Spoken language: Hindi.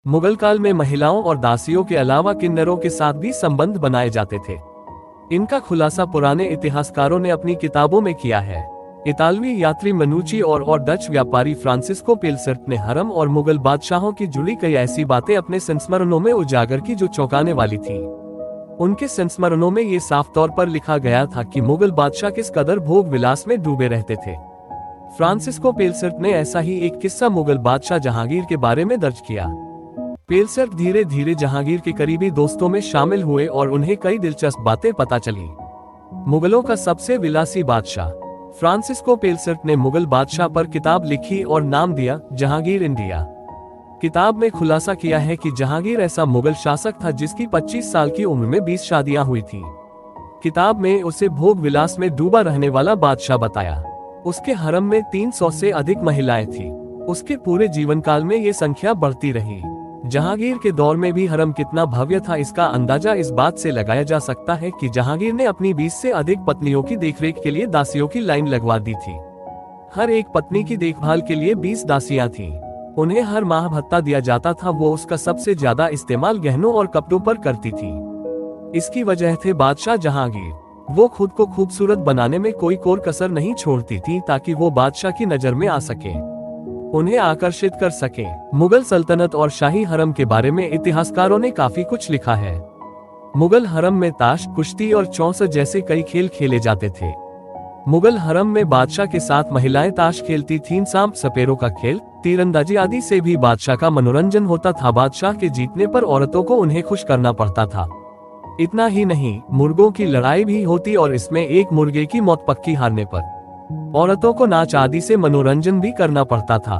मुगल काल में महिलाओं और दासियों के अलावा किन्नरों के साथ भी संबंध बनाए जाते थे। इनका खुलासा पुराने इतिहासकारों ने अपनी किताबों में किया है। इतालवी यात्री मनुची और डच व्यापारी फ्रांसिस्को पेलसर्ट ने हरम और मुगल बादशाहों की जुड़ी कई ऐसी बातें अपने संस्मरणों में उजागर की जो चौंकाने वाली थी। उनके संस्मरणों में ये साफ तौर पर लिखा गया था कि मुगल बादशाह किस कदर भोग विलास में डूबे रहते थे। फ्रांसिस्को पेलसर्ट ने ऐसा ही एक किस्सा मुगल बादशाह जहांगीर के बारे में दर्ज किया। पेलसर्ट धीरे धीरे जहांगीर के करीबी दोस्तों में शामिल हुए और उन्हें कई दिलचस्प बातें पता चली। मुगलों का सबसे विलासी बादशाह फ्रांसिस्को पेलसर्ट ने मुगल बादशाह पर किताब लिखी और नाम दिया जहांगीर इंडिया। किताब में खुलासा किया है कि जहांगीर ऐसा मुगल शासक था जिसकी 25 साल की उम्र में 20 शादियां हुई थी। किताब में उसे भोग विलास में डूबा रहने वाला बादशाह बताया। उसके हरम में 300 से अधिक महिलाएं थीं। उसके पूरे जीवन काल में ये संख्या बढ़ती रही। जहांगीर के दौर में भी हरम कितना भव्य था इसका अंदाजा इस बात से लगाया जा सकता है कि जहांगीर ने अपनी 20 से अधिक पत्नियों की देखरेख के लिए दासियों की लाइन लगवा दी थी। हर एक पत्नी की देखभाल के लिए 20 दासियां थीं। उन्हें हर माह भत्ता दिया जाता था। वो उसका सबसे ज्यादा इस्तेमाल गहनों और कपड़ों पर करती थी। इसकी वजह थे बादशाह जहांगीर। वो खुद को खूबसूरत बनाने में कोई कोर कसर नहीं छोड़ती थी ताकि वो बादशाह की नजर में आ सके, उन्हें आकर्षित कर सके। मुगल सल्तनत और शाही हरम के बारे में इतिहासकारों ने काफी कुछ लिखा है। मुगल हरम में ताश, कुश्ती और चौंस जैसे कई खेल खेले जाते थे। मुगल हरम में बादशाह के साथ महिलाएं ताश खेलती थीं। सांप सपेरों का खेल, तीरंदाजी आदि से भी बादशाह का मनोरंजन होता था। बादशाह के जीतने पर औरतों को उन्हें खुश करना पड़ता था। इतना ही नहीं, मुर्गों की लड़ाई भी होती और इसमें एक मुर्गे की मौत पक्की हारने पर औरतों को नाच आदि से मनोरंजन भी करना पड़ता था।